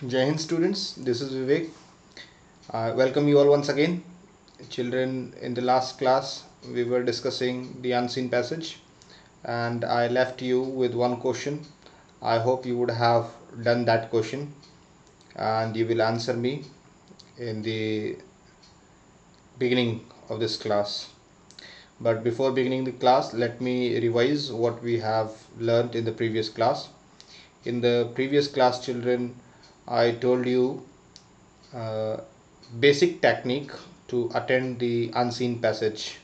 Jai Hind students, this is Vivek. Welcome you all once again. Children, in the last class we were discussing the unseen passage and I left you with one question. I hope you would have done that question and you will answer me in the beginning of this class. But before beginning the class, let me revise what we have learned in the previous class. In the previous class, children, I told you uh, basic technique to attend the unseen passage.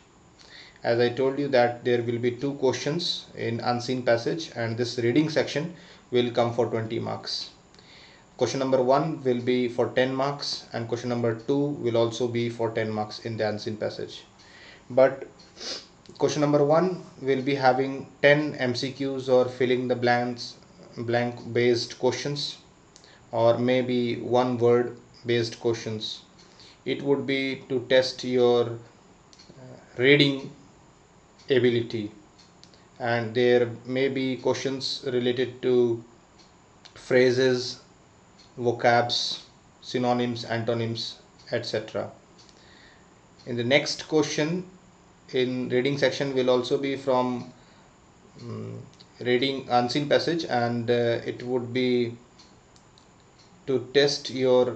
As I told you that there will be two questions in unseen passage and this reading section will come for 20 marks. Question number 1 will be for 10 marks and question number 2 will also be for 10 marks in the unseen passage. But question number 1 will be having 10 MCQs or filling the blank based questions, or maybe one word based questions. It would be to test your reading ability, and there may be questions related to phrases, vocabs, synonyms, antonyms, etc. In the next question in reading section will also be from reading unseen passage, and it would be to test your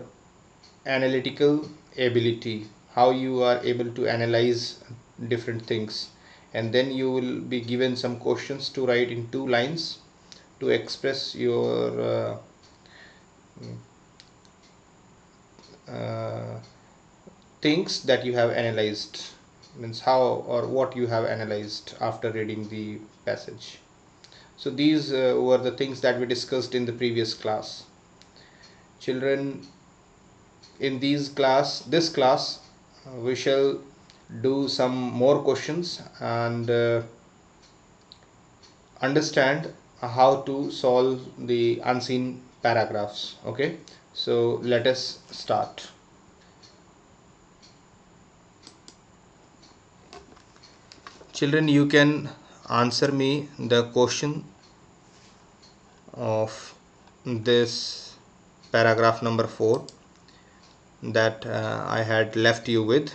analytical ability, how you are able to analyze different things, and then you will be given some questions to write in 2 lines to express your uh, things that you have analyzed, means how or what you have analyzed after reading the passage. So these were the things that we discussed in the previous class. Children, in this class we shall do some more questions and understand how to solve the unseen paragraphs. Okay, so let us start. Children, you can answer me the question of this paragraph number 4 that I had left you with.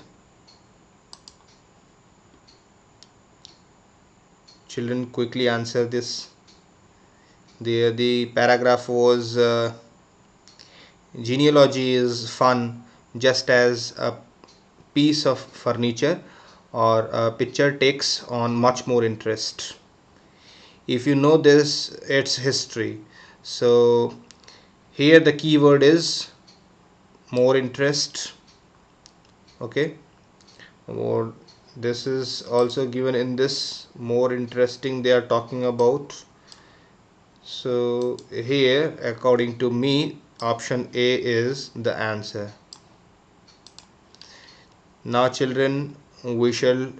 Children, quickly answer this. The paragraph was genealogy is fun just as a piece of furniture or a picture takes on much more interest. If you know this, it's history. So here the keyword is more interest. Okay, more, this is also given in this more interesting they are talking about. So here according to me option A is the answer. Now children, we shall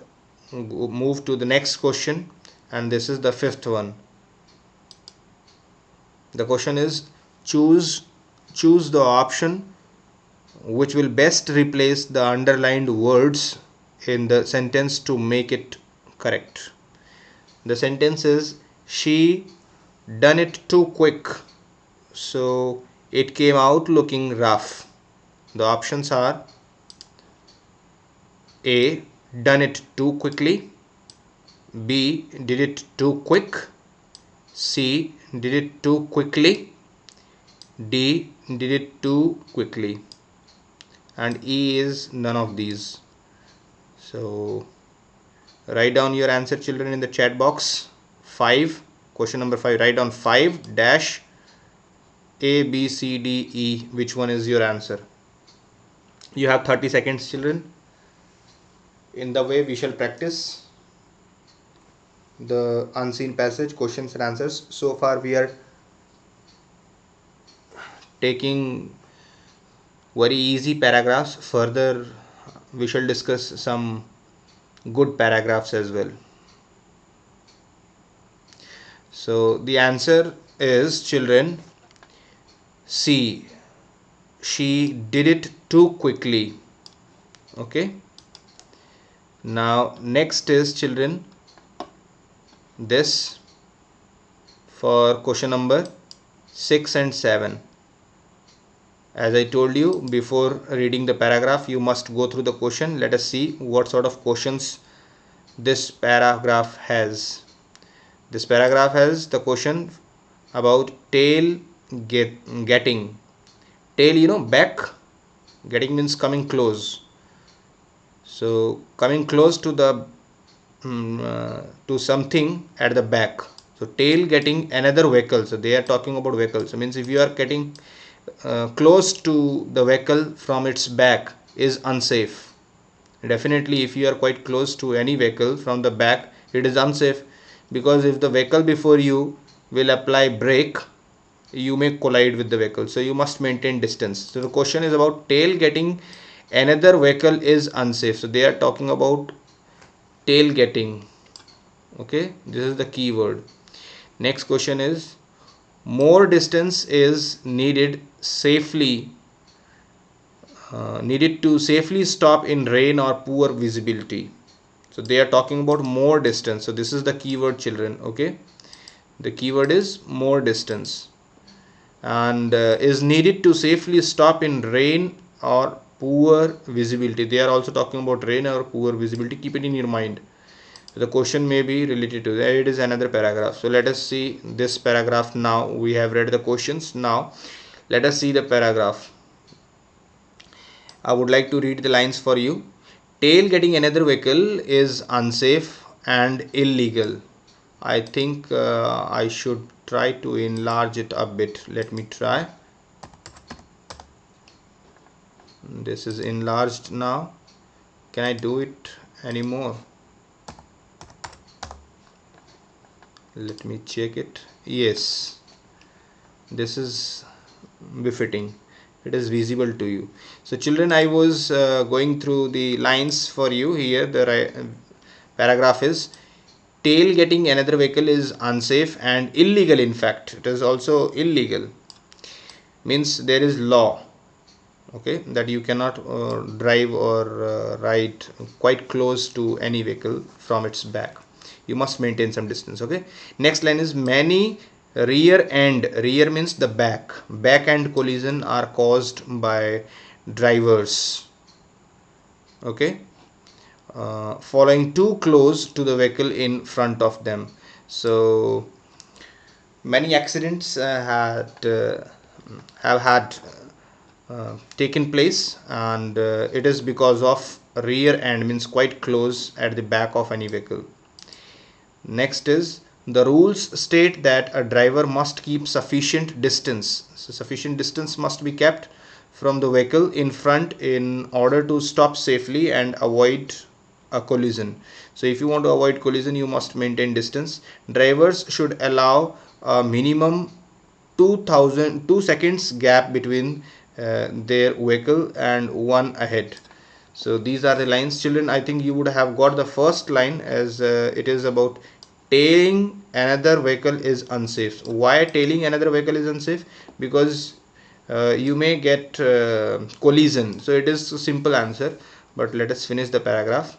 move to the next question, and this is the fifth one. The question is choose the option which will best replace the underlined words in the sentence to make it correct. The sentence is she done it too quick, so it came out looking rough. The options are A, done it too quickly, B, did it too quick, C, did it too quickly, D, did it too quickly, and E is none of these. So write down your answer, children, in the chat box. 5, question number 5, write down 5 dash A, B, C, D, E. Which one is your answer? You have 30 seconds, children. In the way we shall practice the unseen passage questions and answers. So far we are taking very easy paragraphs. Further we shall discuss some good paragraphs as well. So the answer is, children, C, she did it too quickly. Okay, now next is, children, this for question number 6 and 7. As I told you before reading the paragraph, you must go through the question. Let us see what sort of questions this paragraph has. This paragraph has the question about getting. Tail, you know, back. Getting means coming close. So coming close to the to something at the back. So tail getting another vehicle. So they are talking about vehicles. So means if you are getting close to the vehicle from its back is unsafe. Definitely, if you are quite close to any vehicle from the back, it is unsafe, because if the vehicle before you will apply brake, you may collide with the vehicle. So you must maintain distance. So the question is about tail getting another vehicle is unsafe. So they are talking about tail getting. Okay, this is the key word. Next question is more distance is needed to safely stop in rain or poor visibility. So they are talking about more distance. So this is the keyword, children. Okay, the keyword is more distance, and is needed to safely stop in rain or poor visibility. They are also talking about rain or poor visibility. Keep it in your mind. So the question may be related to that. It is another paragraph. So let us see this paragraph now. We have read the questions. Now let us see the paragraph. I would like to read the lines for you. Tail getting another vehicle is unsafe and illegal. I think I should try to enlarge it a bit. Let me try. This is enlarged now. Can I do it anymore? Let me check it. Yes, this is befitting. It is visible to you. So children, I was going through the lines for you here. The paragraph is tail getting another vehicle is unsafe and illegal. In fact, it is also illegal, means there is law, okay, that you cannot drive or ride quite close to any vehicle from its back. You must maintain some distance. Okay, next line is many rear means the back end collision are caused by drivers, okay, following too close to the vehicle in front of them. So many accidents have had taken place, and it is because of rear end means quite close at the back of any vehicle. Next is the rules state that a driver must keep sufficient distance. So sufficient distance must be kept from the vehicle in front in order to stop safely and avoid a collision. So if you want to avoid collision, you must maintain distance. Drivers should allow a minimum 2 seconds gap between their vehicle and one ahead. So these are the lines, children. I think you would have got the first line, as it is about tailing another vehicle is unsafe. Why tailing another vehicle is unsafe? Because you may get collision. So it is a simple answer, but let us finish the paragraph.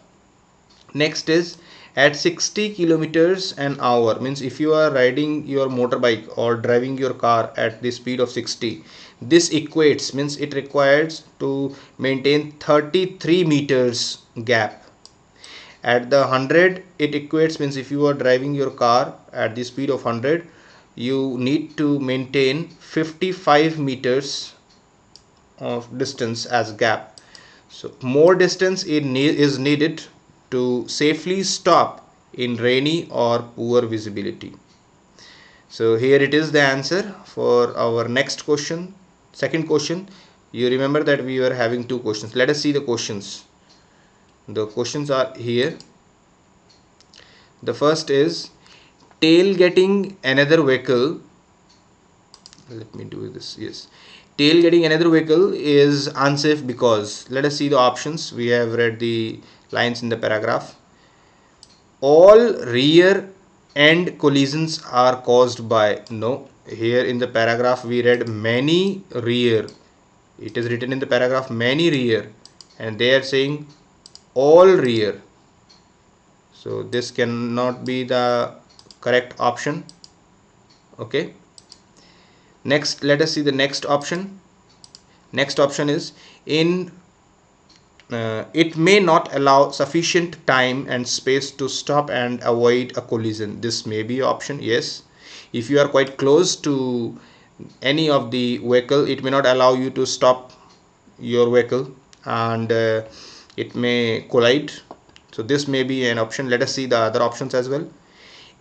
Next is at 60 kilometers an hour, means if you are riding your motorbike or driving your car at the speed of 60, this equates, means it requires to maintain 33 meters gap. At the 100 it equates, means if you are driving your car at the speed of 100, you need to maintain 55 meters of distance as gap. So more distance is needed to safely stop in rainy or poor visibility. So here it is the answer for our next question. Second question, you remember that we were having two questions. Let us see the questions. The questions are here. The first is tail getting another vehicle. Let me do this. Yes, tail getting another vehicle is unsafe because, let us see the options. We have read the lines in the paragraph. All rear end collisions are caused by, no, here in the paragraph we read many rear. It is written in the paragraph many rear, and they are saying all rear. So this cannot be the correct option. Okay, next let us see the next option. Next option is it may not allow sufficient time and space to stop and avoid a collision. This may be option. Yes, if you are quite close to any of the vehicle, it may not allow you to stop your vehicle, and it may collide. So this may be an option. Let us see the other options as well.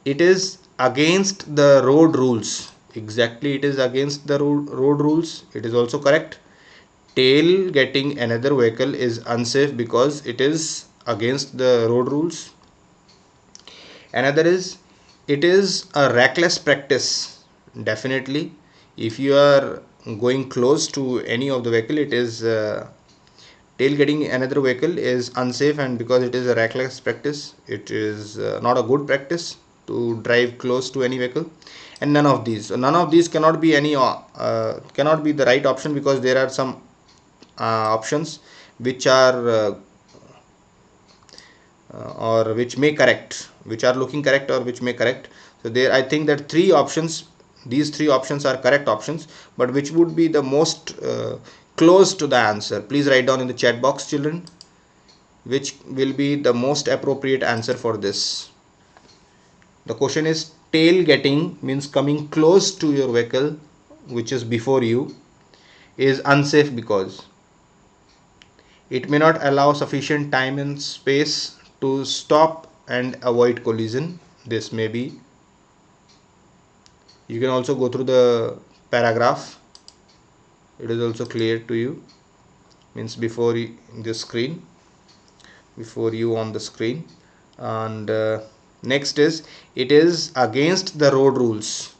It is against the road rules. Exactly, it is against the road rules. It is also correct. Tailgating another vehicle is unsafe because it is against the road rules. Another is, it is a reckless practice. Definitely, if you are going close to any of the vehicle, it is tailgating another vehicle is unsafe, and because it is a reckless practice, it is not a good practice to drive close to any vehicle. And none of these, cannot be any cannot be the right option, because there are some options which are or which may correct, which are looking correct, or which may correct. So there, I think that these three options are correct options, but which would be the most close to the answer? Please write down in the chat box, children, which will be the most appropriate answer for this. The question is, tailgating means coming close to your vehicle which is before you is unsafe because it may not allow sufficient time and space to stop and avoid collision. This may be. You can also go through the paragraph. It is also clear to you. Means before you, the screen, before you on the screen. And next is, it is against the road rules.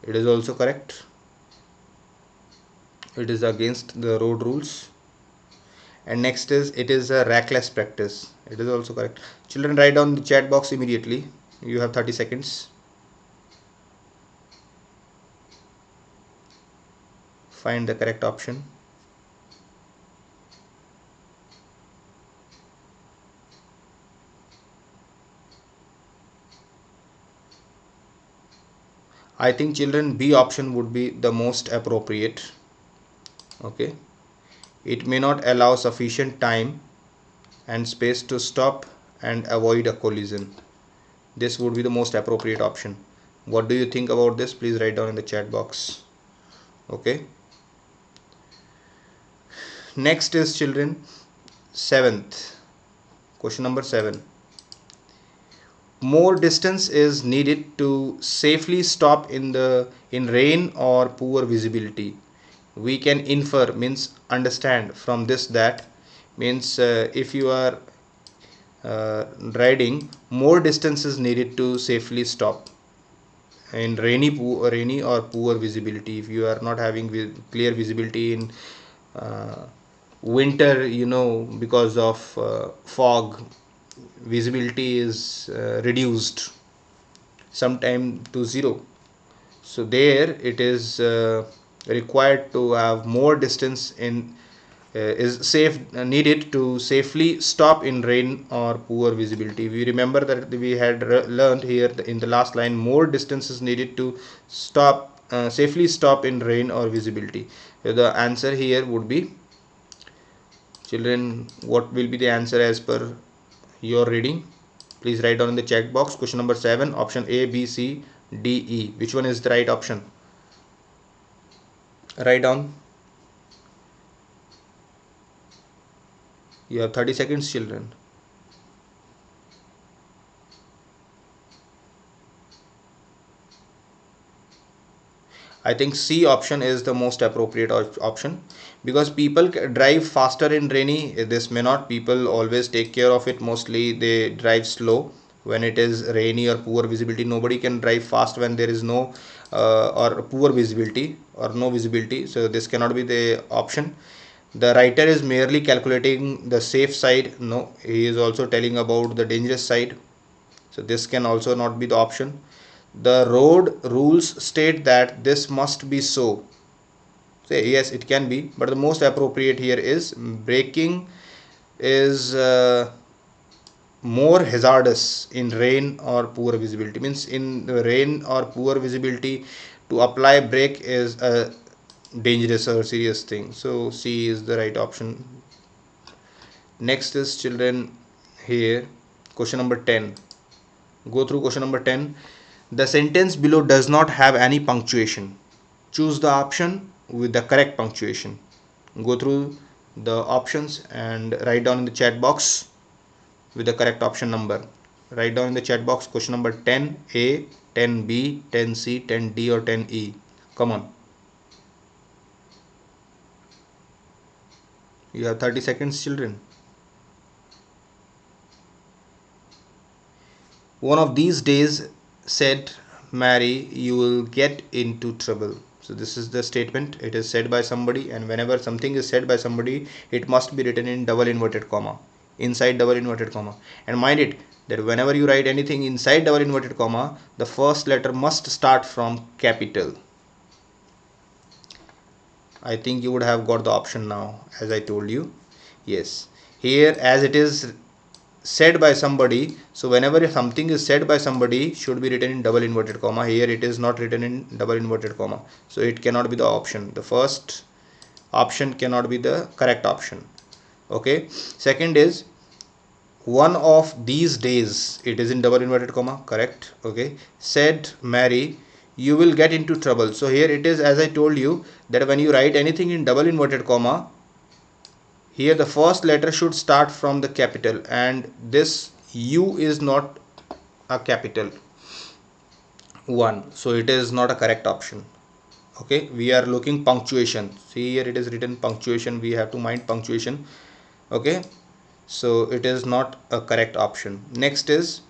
It is also correct. It is against the road rules. And next is, it is a reckless practice. It is also correct. Children, write down the chat box immediately. You have 30 seconds. Find the correct option. I think, children, B option would be the most appropriate. Okay, it may not allow sufficient time and space to stop and avoid a collision. This would be the most appropriate option. What do you think about this? Please write down in the chat box. Okay, next is, children, 7th question, number 7. More distance is needed to safely stop in rain or poor visibility. We can infer, means understand from this, that means if you are riding, more distance is needed to safely stop in rainy or poor visibility. If you are not having clear visibility in winter, because of fog, visibility is reduced sometime to zero. So there it is required to have more distance in is safe needed to safely stop in rain or poor visibility. We remember that we had learned here in the last line, more distance is needed to stop safely stop in rain or visibility. So the answer here would be, children, what will be the answer as per your reading? Please write down in the chat box. Question number 7, option A, B, C, D, E. Which one is the right option? Write down. You have 30 seconds, children. I think C option is the most appropriate option, because people drive faster in rainy. This may not. People always take care of it. Mostly they drive slow when it is rainy or poor visibility. Nobody can drive fast when there is no or poor visibility or no visibility. So this cannot be the option. The writer is merely calculating the safe side. No, he is also telling about the dangerous side. So this can also not be the option. The road rules state that this must be so. Say yes, it can be, but the most appropriate here is, braking is more hazardous in rain or poor visibility. Means in rain or poor visibility, to apply brake is dangerous or serious thing. So C is the right option. Next is children here question number 10. Go through question number 10. The sentence below does not have any punctuation. Choose the option with the correct punctuation. Go through the options and write down in the chat box with the correct option number. Write down in the chat box question number 10A, 10B, 10C, 10D or 10E. Come on. You have 30 seconds, children. One of these days, said Mary, you will get into trouble. So this is the statement. It is said by somebody, and whenever something is said by somebody, it must be written in double inverted comma, inside double inverted comma. And mind it that whenever you write anything inside double inverted comma, the first letter must start from capital. I think you would have got the option now, as I told you. Yes, here as it is said by somebody, so whenever something is said by somebody, should be written in double inverted comma. Here it is not written in double inverted comma, so it cannot be the option. The first option cannot be the correct option. Okay, second is one of these days, it is in double inverted comma, correct. Okay, said Mary, you will get into trouble. So here it is, as I told you, that when you write anything in double inverted comma, here the first letter should start from the capital, and this U is not a capital one, so it is not a correct option. Okay, we are looking punctuation. See here it is written punctuation, we have to mind punctuation. Okay, so it is not a correct option. Next is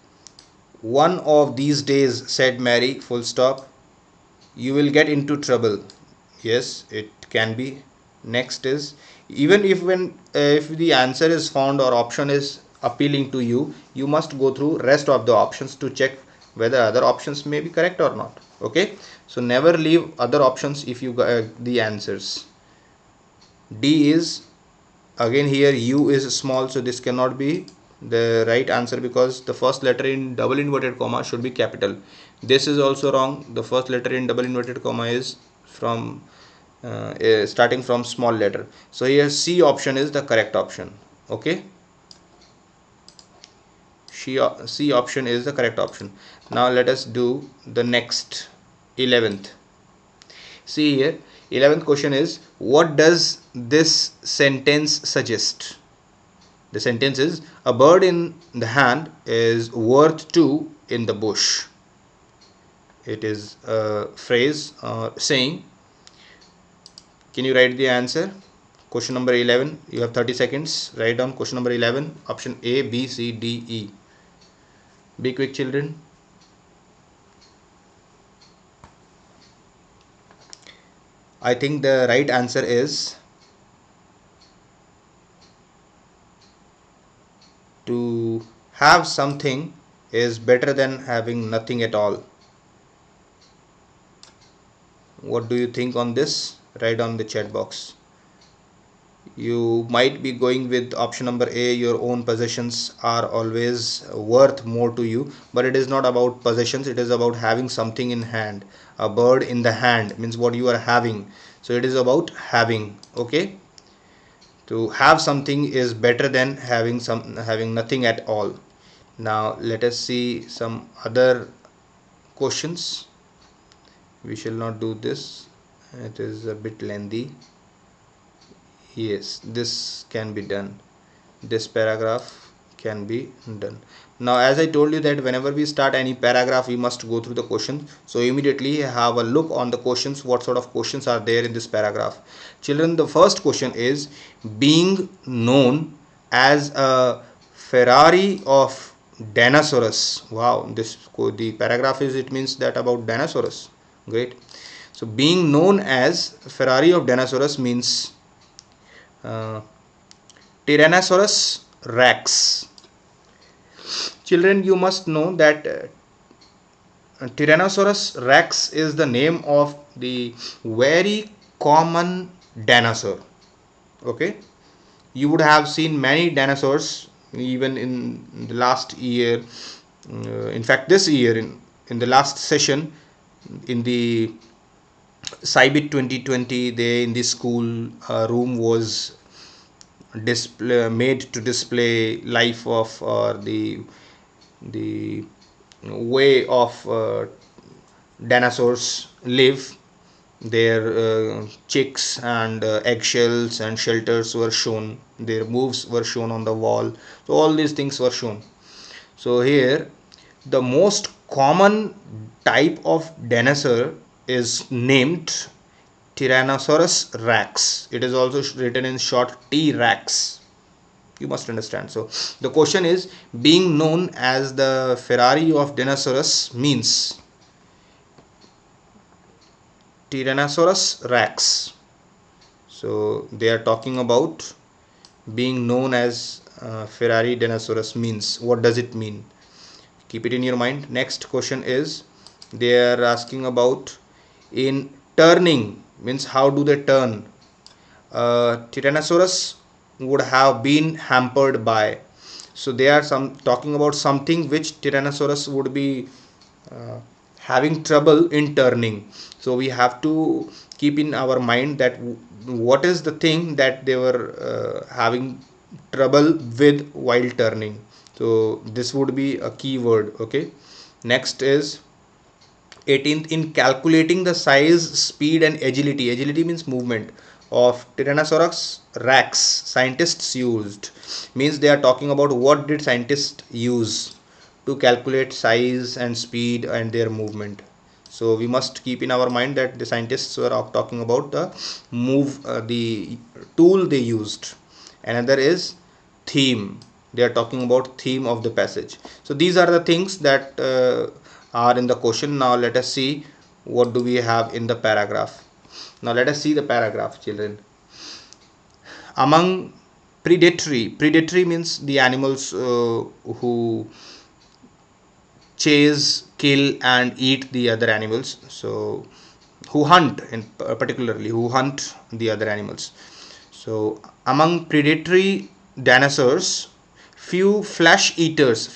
one of these days, said Mary, full stop, you will get into trouble. Yes, it can be. Next is even if the answer is found or option is appealing to you, you must go through rest of the options to check whether other options may be correct or not. Okay, so never leave other options if you got the answers. D is, again here U is small, so this cannot be the right answer because the first letter in double inverted comma should be capital. This is also wrong. The first letter in double inverted comma is from starting from small letter. So here C option is the correct option. Okay, C option is the correct option. Now let us do the next 11th. See here 11th question is, what does this sentence suggest? The sentence is, a bird in the hand is worth two in the bush. It is a phrase or saying. Can you write the answer? Question number 11. You have 30 seconds. Write down question number 11. Option A, B, C, D, E. Be quick, children. I think the right answer is to have something is better than having nothing at all. What do you think on this? Write down in the chat box. You might be going with option number A, your own possessions are always worth more to you, but it is not about possessions, it is about having something in hand. A bird in the hand means what you are having, so it is about having. Okay, to have something is better than having nothing at all. Now let us see some other questions. We shall not do this, it is a bit lengthy. Yes, this can be done. This paragraph can be done. Now as I told you that whenever we start any paragraph, we must go through the questions. So immediately have a look on the questions, what sort of questions are there in this paragraph. Children, the first question is, being known as a Ferrari of Dinosaurus. Wow, the paragraph is, it means that about dinosaurs. Great. So being known as Ferrari of Dinosaurus means Tyrannosaurus rex. Children, you must know that Tyrannosaurus rex is the name of the very common dinosaur. Okay, you would have seen many dinosaurs even in the last year. In fact, this year in the last session in the Cybit 2020, they in the school room was made to display life of the way of dinosaurs live. Their chicks and eggshells and shelters were shown, their moves were shown on the wall, so all these things were shown. So here the most common type of dinosaur is named Tyrannosaurus rex. It is also written in short T-Rex. You must understand. So the question is, being known as the Ferrari of dinosaurs means Tyrannosaurus rex. So they are talking about being known as Ferrari dinosaurus means. What does it mean? Keep it in your mind. Next question is, they are asking about in turning, means how do they turn. Tyrannosaurus would have been hampered by. So they are talking about something which Tyrannosaurus would be uh, having trouble in turning. So we have to keep in our mind that what is the thing that they were having trouble with while turning. So this would be a key word. Okay, next is 18th, in calculating the size, speed and agility means movement, of Tyrannosaurus rex, scientists used, means they are talking about what did scientists use to calculate size and speed and their movement. So we must keep in our mind that the scientists were talking about the tool they used. Another is theme. They are talking about theme of the passage. So these are the things that are in the question. Now let us see what do we have in the paragraph. Now let us see the paragraph, children. Among predatory means the animals who chase, kill and eat the other animals. So who hunt, in particularly who hunt the other animals. So among predatory dinosaurs, few flesh eaters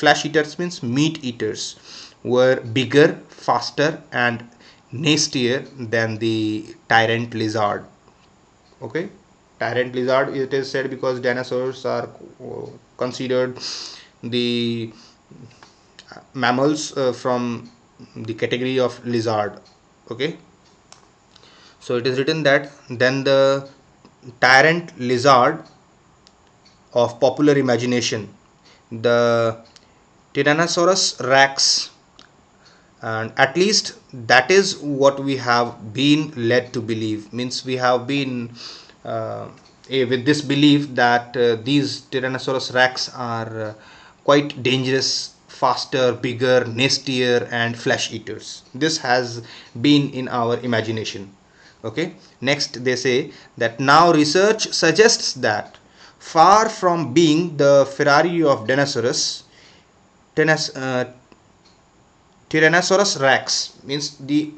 means meat eaters, were bigger, faster and nastier than the tyrant lizard. Okay, tyrant lizard, it is said because dinosaurs are considered the mammals from the category of lizard. Okay, so it is written that then the tyrant lizard of popular imagination, the Tyrannosaurus rex, and at least that is what we have been led to believe, means we have been with this belief that these Tyrannosaurus rex are quite dangerous, faster, bigger, nastier and flesh eaters. This has been in our imagination. Okay, next they say that now research suggests that far from being the Ferrari of dinosaurs, Tyrannosaurus rex, means the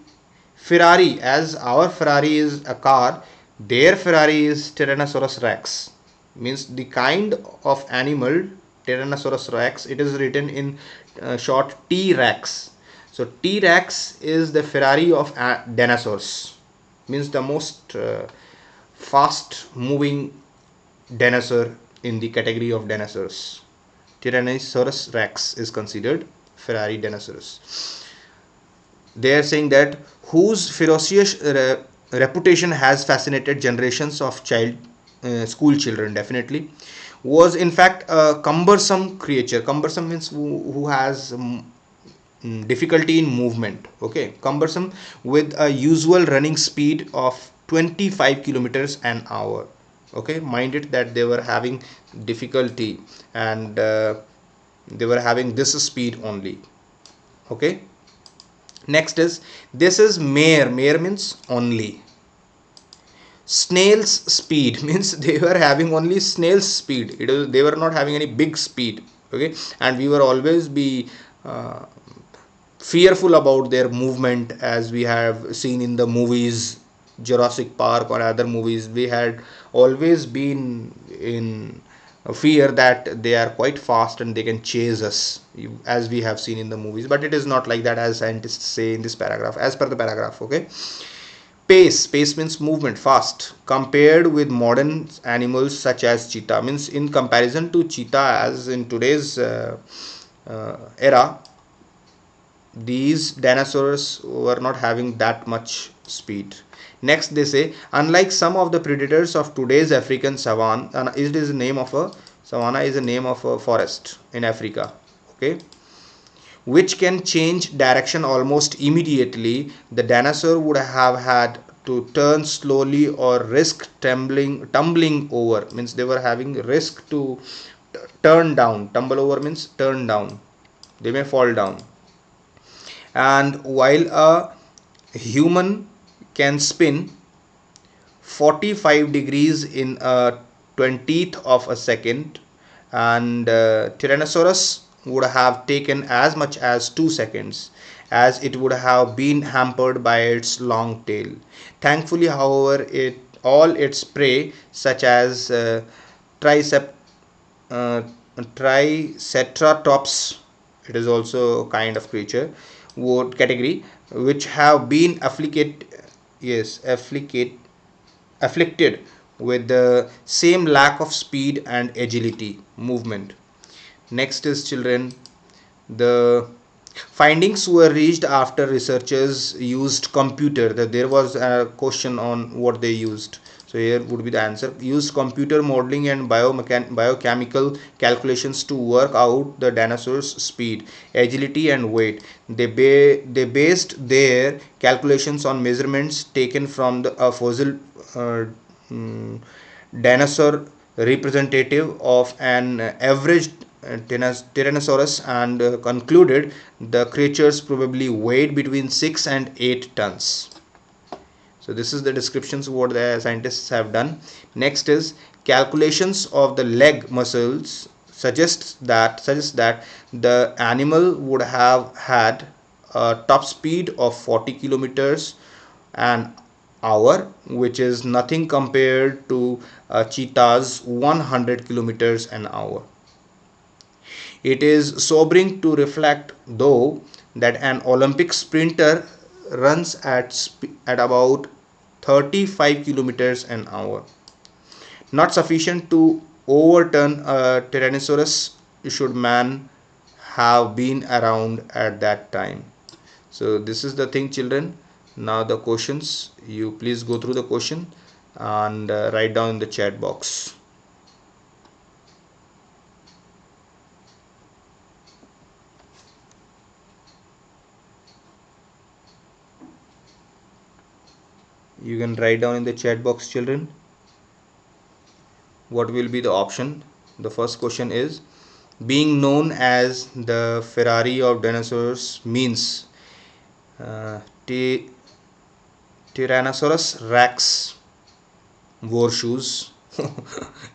Ferrari, as our Ferrari is a car, their Ferrari is Tyrannosaurus rex, means the kind of animal Tyrannosaurus rex. It is written in short T-Rex. So T-Rex is the Ferrari of dinosaurs, means the most fast moving dinosaur in the category of dinosaurs. Tyrannosaurus rex is considered Ferrari dinosaurs. They are saying that whose ferocious reputation has fascinated generations of school children, definitely, was in fact a cumbersome creature. Cumbersome means who has difficulty in movement. Okay, cumbersome, with a usual running speed of 25 kilometers an hour. Okay, mind it that they were having difficulty and they were having this speed only. Okay, next is, this is mare means only. Snail's speed means they were having only snail's speed. They were not having any big speed. Okay, and we were always be fearful about their movement, as we have seen in the movies Jurassic Park or other movies. We had always been in fear that they are quite fast and they can chase us, as we have seen in the movies. But it is not like that, as scientists say in this paragraph, as per the paragraph. Okay, pace means movement, fast, compared with modern animals such as cheetah. Means in comparison to cheetah, as in today's era, these dinosaurs were not having that much speed. Next they say, unlike some of the predators of today's African savanna, it is the name of a savanna is the name of a forest in Africa, okay, which can change direction almost immediately, the dinosaur would have had to turn slowly or risk tumbling over. Means they were having risk to turn down. Tumble over means turn down, they may fall down. And while a human can spin 45 degrees in a 20th of a second, and Tyrannosaurus would have taken as much as 2 seconds, as it would have been hampered by its long tail. Thankfully, however, all its prey, such as tricep uh, triceratops, it is also a kind of creature would category, which have been afflicted with the same lack of speed and agility movement. Next is children, the findings were reached after researchers used computer. That there was a question on what they used, so here would be the answer. Used computer modeling and biochemical calculations to work out the dinosaurs speed, agility and weight. They based their calculations on measurements taken from the fossil mm, dinosaur representative of an average Tyrannosaurus, and concluded the creatures probably weighed between 6 and 8 tons. So this is the descriptions what the scientists have done. Next is calculations of the leg muscles suggests that the animal would have had a top speed of 40 kilometers an hour, which is nothing compared to a cheetah's 100 kilometers an hour. It is sobering to reflect, though, that an Olympic sprinter runs at about 35 kilometers an hour. Not sufficient to overturn a Tyrannosaurus should man have been around at that time. So this is the thing, children. Now the questions, you please go through the question and write down in the chat box. You can write down in the chat box, children, what will be the option. The first question is, being known as the Ferrari of dinosaurs means Tyrannosaurus rex wore shoes.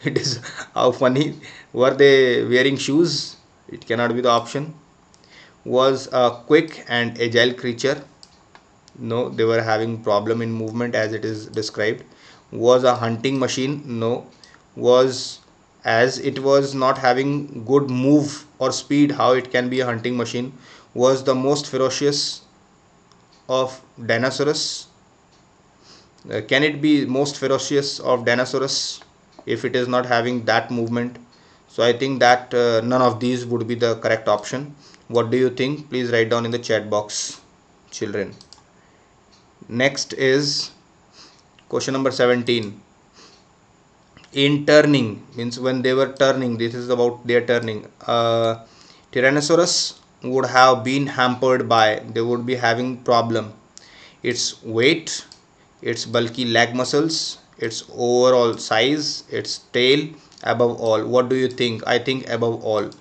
It is how funny, were they wearing shoes? It cannot be the option. Was a quick and agile creature. No, they were having problem in movement as it is described. Was a hunting machine. No. Was, as it was not having good move or speed, how it can be a hunting machine. Was the most ferocious of dinosaurs. Can it be most ferocious of dinosaurs if it is not having that movement? So I think that none of these would be the correct option. What do you think? Please write down in the chat box, children. Next is question number 17. In turning, means when they were turning, this is about their turning. Tyrannosaurus would have been hampered by, they would be having problem, its weight, its bulky leg muscles, its overall size, its tail. Above all, what do you think? I think above all,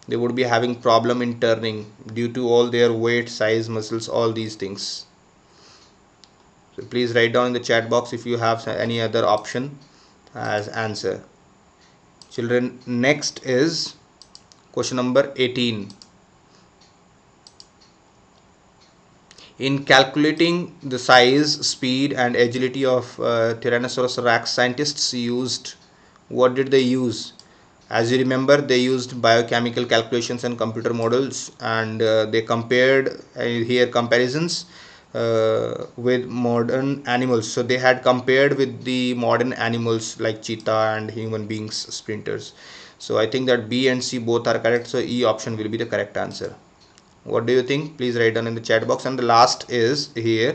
they would be having problem in turning due to all their weight, size, muscles, all these things. So please write down in the chat box if you have any other option as answer, children. Next is question number 18. In calculating the size, speed and agility of Tyrannosaurus rex, scientists used, what did they use? As you remember, they used biochemical calculations and computer models, and they compared here comparisons with modern animals. So they had compared with the modern animals like cheetah and human beings sprinters. So I think that B and C both are correct, so E option will be the correct answer. What do you think? Please write down in the chat box. And the last is here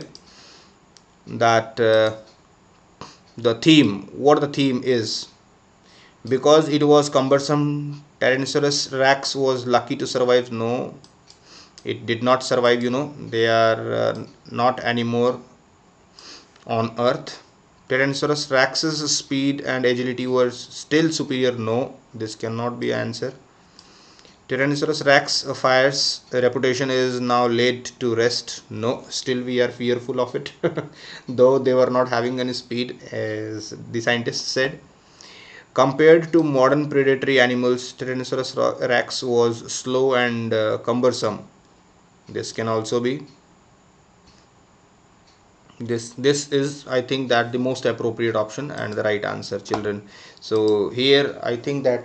that the theme, what the theme is. Because it was cumbersome, Tyrannosaurus rex was lucky to survive. No, it did not survive. They are not anymore on Earth. Tyrannosaurus rex's speed and agility were still superior. No, this cannot be an answer. Tyrannosaurus rex fire's reputation is now laid to rest. No, still we are fearful of it, though they were not having any speed, as the scientists said. Compared to modern predatory animals, Tyrannosaurus rex was slow and cumbersome. This can also be. This is, I think, that the most appropriate option and the right answer, children. So here I think that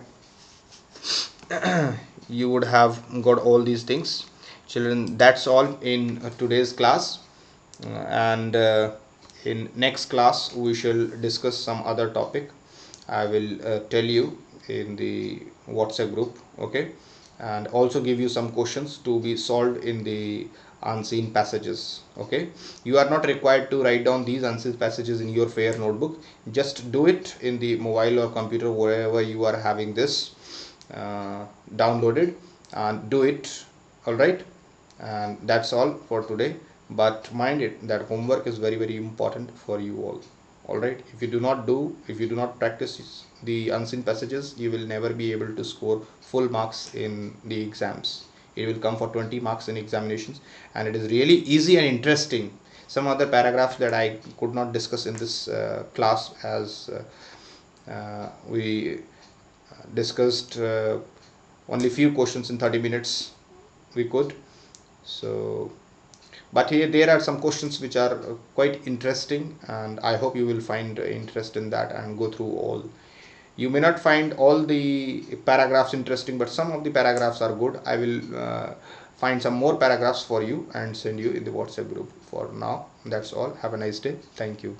you would have got all these things, children. That's all in today's class. And in next class we shall discuss some other topic. I will tell you in the WhatsApp group, okay, and also give you some questions to be solved in the unseen passages. Okay, you are not required to write down these unseen passages in your fair notebook. Just do it in the mobile or computer, wherever you are having this downloaded, and do it. All right, and that's all for today. But mind it that homework is very, very important for you all right. If you do not practice the unseen passages, you will never be able to score full marks in the exams. It will come for 20 marks in examinations, and it is really easy and interesting. Some other paragraphs that I could not discuss in this class, as we discussed only few questions in 30 minutes we could. So but here there are some questions which are quite interesting, and I hope you will find interest in that and go through all. You may not find all the paragraphs interesting, but some of the paragraphs are good. I will find some more paragraphs for you and send you in the WhatsApp group. For now, that's all. Have a nice day. Thank you.